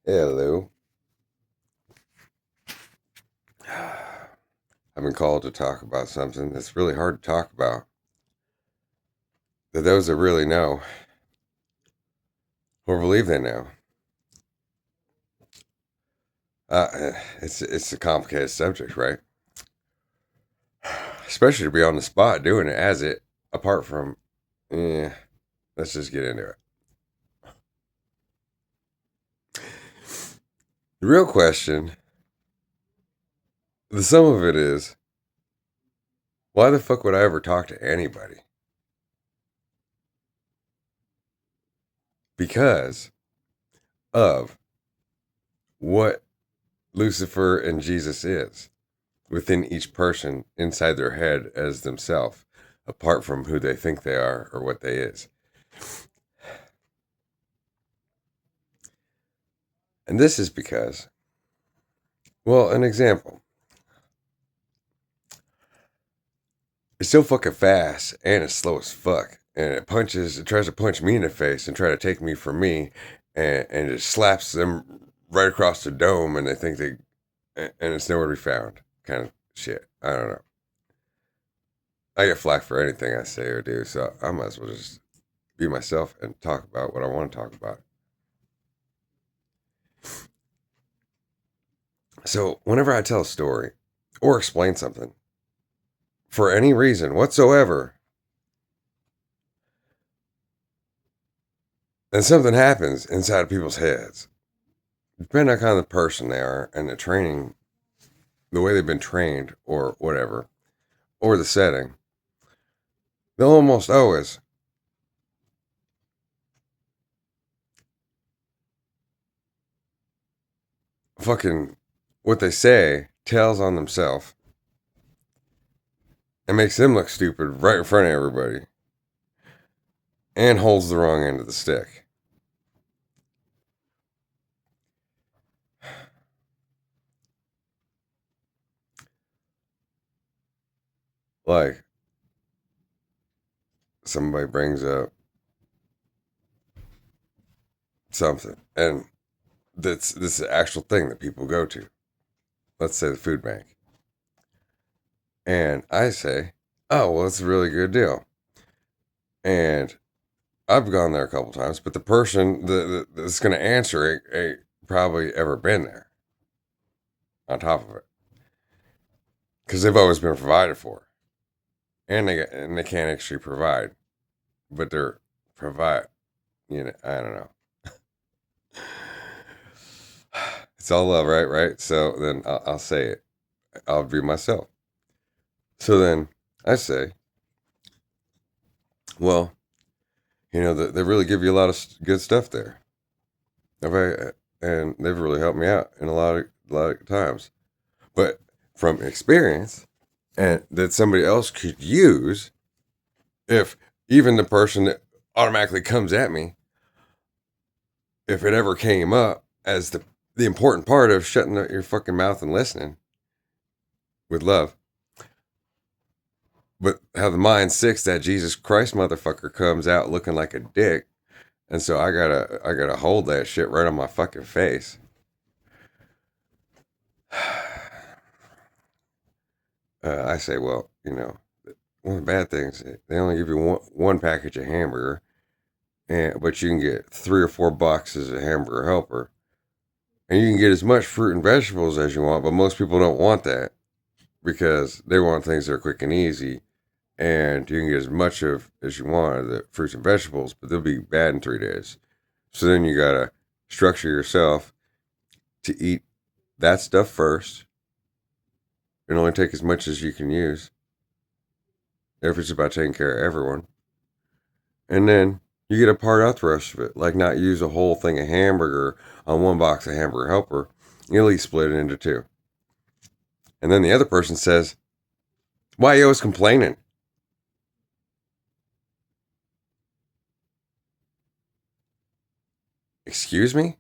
Hello. I've been called to talk about something that's really hard to talk about. That those that really know or believe they know. It's a complicated subject, right? Especially to be on the spot doing it as it. Apart from, eh, let's just get into it. The real question, the sum of it is, why the fuck would I ever talk to anybody? Because of what Lucifer and Jesus is within each person inside their head as themselves, apart from who they think they are or what they is. And this is because, well, an example. It's so fucking fast and it's slow as fuck. And it tries to punch me in the face and try to take me from me and it slaps them right across the dome and they think they, and it's nowhere to be found kind of shit. I don't know. I get flack for anything I say or do, so I might as well just be myself and talk about what I want to talk about. So, whenever I tell a story or explain something, for any reason whatsoever, and something happens inside of people's heads, depending on kind of the person they are and the training, the way they've been trained or whatever, or the setting, they'll almost always fucking what they say tells on themselves and makes them look stupid right in front of everybody and holds the wrong end of the stick. Like somebody brings up something and this is an actual thing that people go to. Let's say the food bank. And I say, oh, well, it's a really good deal. And I've gone there a couple times, but the person that's going to answer it ain't probably ever been there on top of it because they've always been provided for. And they can't actually provide, but they're provide, I don't know. It's all love, right? Right. So then I'll say it. I'll be myself. So then I say, well, they really give you a lot of good stuff there. And they've really helped me out in a lot of times. But from experience, and that somebody else could use, if even the person that automatically comes at me, if it ever came up as the important part of shutting your fucking mouth and listening with love, but how the mind six that Jesus Christ motherfucker comes out looking like a dick, and so I gotta hold that shit right on my fucking face. I say, well, one of the bad things, they only give you one package of hamburger, but you can get 3 or 4 boxes of hamburger helper, and you can get as much fruit and vegetables as you want. But most people don't want that because they want things that are quick and easy, and you can get as much of as you want of the fruits and vegetables, but they'll be bad in 3 days. So then you gotta structure yourself to eat that stuff first, and only take as much as you can use if it's about taking care of everyone. And then you get to part out the rest of it. Like not use a whole thing of hamburger on one box of hamburger helper. You at least split it into two. And then the other person says, why are you always complaining? Excuse me?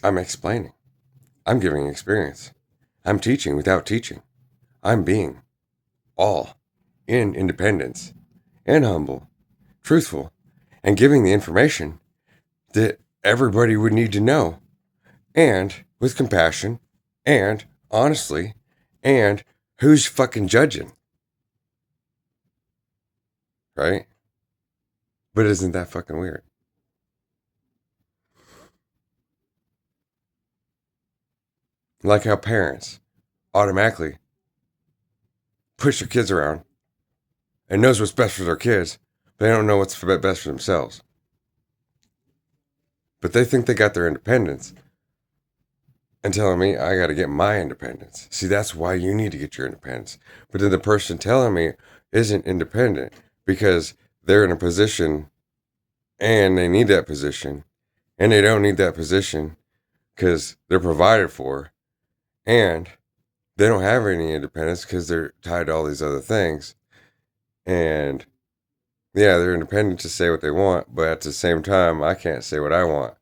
I'm explaining. I'm giving experience. I'm teaching without teaching. I'm being all in independence and humble, truthful, and giving the information that everybody would need to know, and with compassion, and honestly, and who's fucking judging? Right? But isn't that fucking weird? Like how parents automatically push their kids around and knows what's best for their kids, but they don't know what's best for themselves. But they think they got their independence and telling me I got to get my independence. See, that's why you need to get your independence. But then the person telling me isn't independent because they're in a position and they need that position, and they don't need that position because they're provided for, and they don't have any independence because they're tied to all these other things. And yeah, they're independent to say what they want, but at the same time, I can't say what I want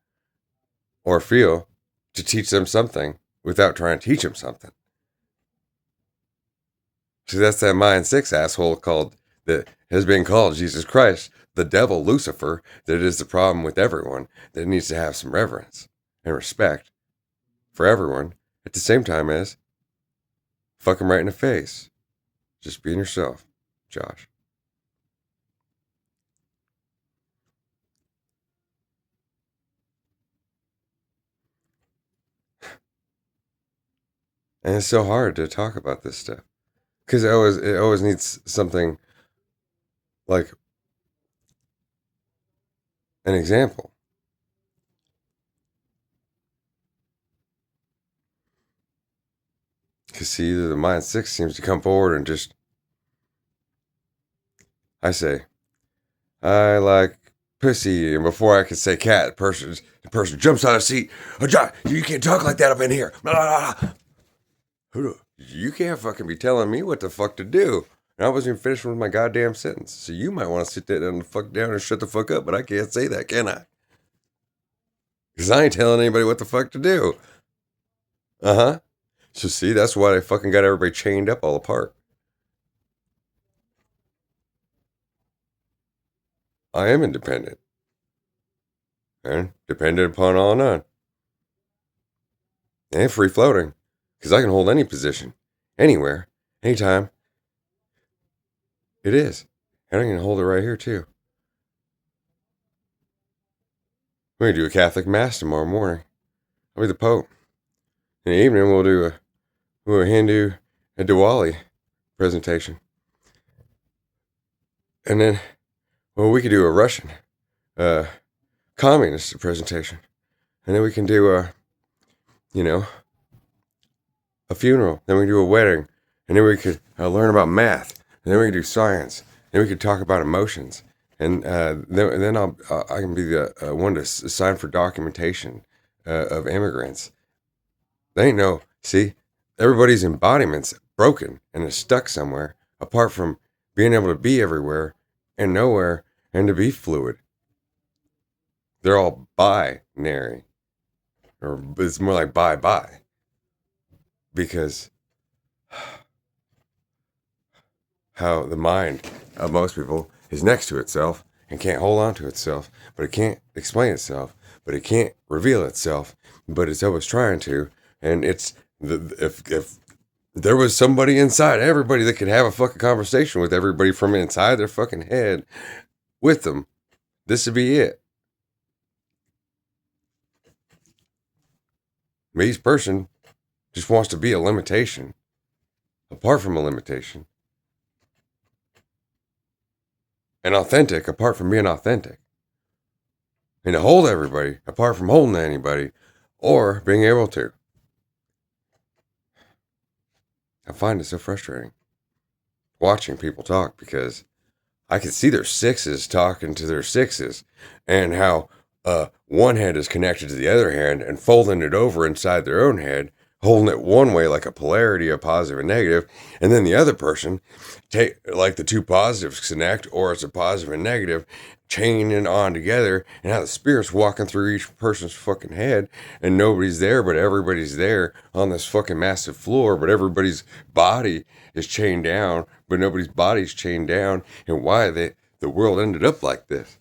or feel to teach them something without trying to teach them something. See, that's that Mind 6 asshole that has been called Jesus Christ, the devil, Lucifer, that is the problem with everyone, that needs to have some reverence and respect for everyone at the same time as fuck them right in the face. Just being yourself, Josh. And it's so hard to talk about this stuff because it always needs something like an example. Because see, either the Mind 6 seems to come forward and just, I say, I like pussy, and before I could say cat, the person jumps out of the seat. Oh, Josh, you can't talk like that up in here. Blah, blah, blah. You can't fucking be telling me what the fuck to do. And I wasn't even finished with my goddamn sentence. So you might want to sit that the fuck down and shut the fuck up, but I can't say that, can I? Because I ain't telling anybody what the fuck to do. Uh-huh. So see, that's why they fucking got everybody chained up all apart. I am independent. And dependent upon all none. And free floating. Because I can hold any position. Anywhere. Anytime. It is. And I can hold it right here too. We're going to do a Catholic Mass tomorrow morning. I'll be the Pope. In the evening, we'll do a Hindu, a Diwali presentation. And then, well, we could do a Russian, communist presentation. And then we can do a funeral. Then we can do a wedding. And then we could learn about math. And then we can do science. Then we could talk about emotions. And then I can be the one to sign for documentation of immigrants. They ain't no, see, everybody's embodiment's broken and is stuck somewhere, apart from being able to be everywhere and nowhere and to be fluid. They're all binary, or it's more like bye-bye, because how the mind of most people is next to itself and can't hold on to itself, but it can't explain itself, but it can't reveal itself, but it's always trying to. And it's if there was somebody inside everybody that could have a fucking conversation with everybody from inside their fucking head with them, this would be it. But each person just wants to be a limitation, apart from a limitation. And authentic, apart from being authentic. And to hold everybody, apart from holding anybody, or being able to. I find it so frustrating watching people talk, because I can see their sixes talking to their sixes, and how one head is connected to the other hand and folding it over inside their own head, holding it one way, like a polarity of positive and negative, and then the other person take like the two positives connect, or it's a positive and negative chaining on together, and how the spirit's walking through each person's fucking head, and nobody's there, but everybody's there on this fucking massive floor, but everybody's body is chained down, but nobody's body's chained down, and why the world ended up like this.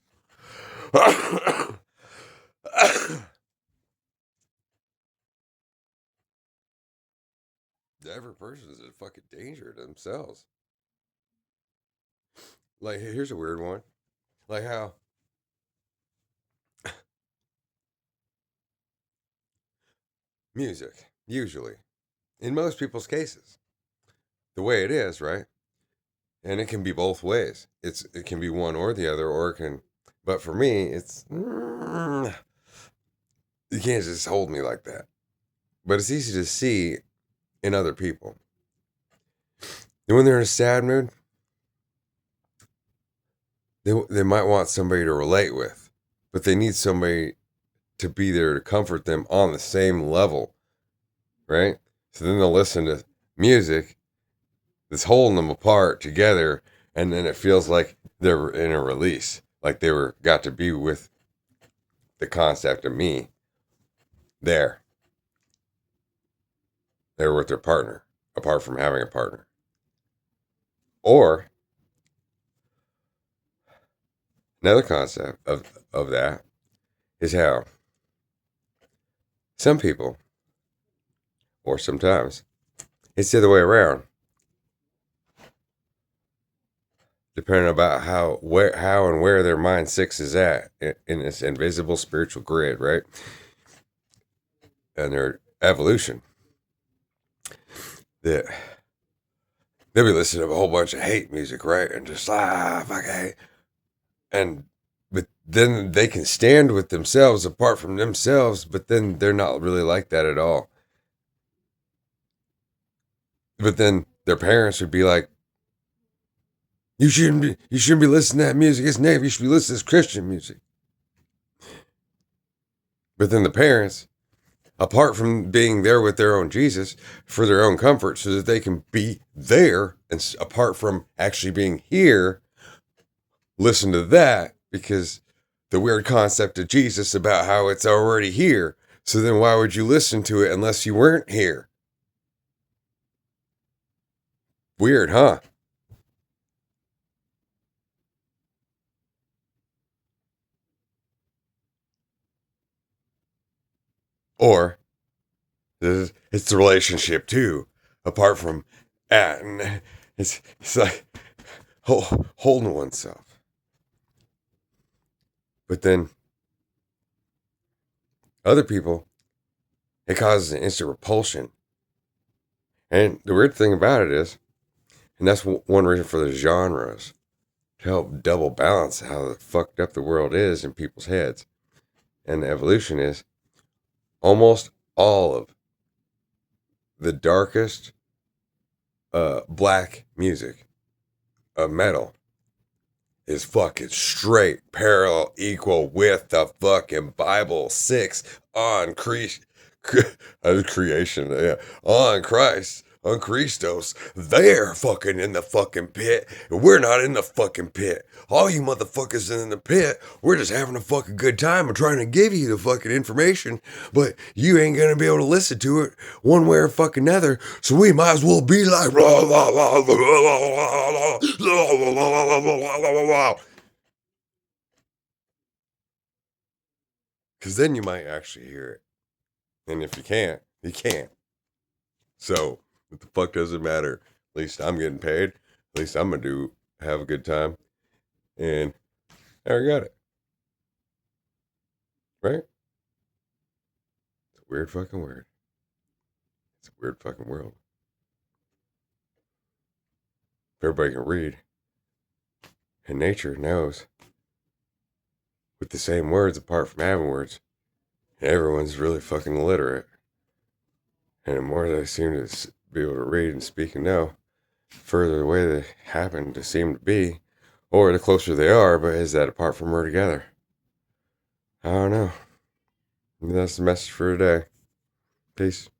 Every person's a fucking danger to themselves. Like, here's a weird one. Like how music, usually, in most people's cases, the way it is, right? And it can be both ways. It can be one or the other, or it can. But for me, it's you can't just hold me like that. But it's easy to see in other people. And when they're in a sad mood, they might want somebody to relate with, but they need somebody to be there to comfort them on the same level, right? So then they'll listen to music that's holding them apart together, and then it feels like they're in a release, like they were got to be with the concept of me there. They were with their partner, apart from having a partner. Or another concept of that is how some people, or sometimes, it's the other way around. Depending about how and where their mind six is at in this invisible spiritual grid, right? And their evolution. That they'll be listening to a whole bunch of hate music, right? And just fuck hate. But then they can stand with themselves apart from themselves, but then they're not really like that at all. But then their parents would be like, you shouldn't be listening to that music. It's negative. You should be listening to this Christian music. But then the parents, apart from being there with their own Jesus for their own comfort, so that they can be there, and apart from actually being here, listen to that, because the weird concept of Jesus about how it's already here. So then why would you listen to it unless you weren't here? Weird, huh? Or it's the relationship too, apart from and it's like holding oneself. But then other people, it causes an instant repulsion. And the weird thing about it is, and that's one reason for the genres, to help double balance how fucked up the world is in people's heads. And the evolution is almost all of the darkest black music of metal is fucking straight, parallel, equal with the fucking Bible 6 on creation, yeah, on Christ, on Christos. They're fucking in the fucking pit, and we're not in the fucking pit. All you motherfuckers in the pit, we're just having a fucking good time and trying to give you the fucking information, but you ain't gonna be able to listen to it one way or fucking another, so we might as well be like blah, blah, blah, blah, blah, blah, blah. Because then you might actually hear it. And if you can't, you can't. So, what the fuck does it matter? At least I'm getting paid. At least I'm going to have a good time. And I got it. Right? It's a weird fucking word. It's a weird fucking world. If everybody can read, and nature knows, with the same words apart from having words, everyone's really fucking illiterate. And the more they seem to be able to read and speak and know, further away they happen to seem to be, or the closer they are, but is that apart from we're together? I don't know. Maybe that's the message for today. Peace.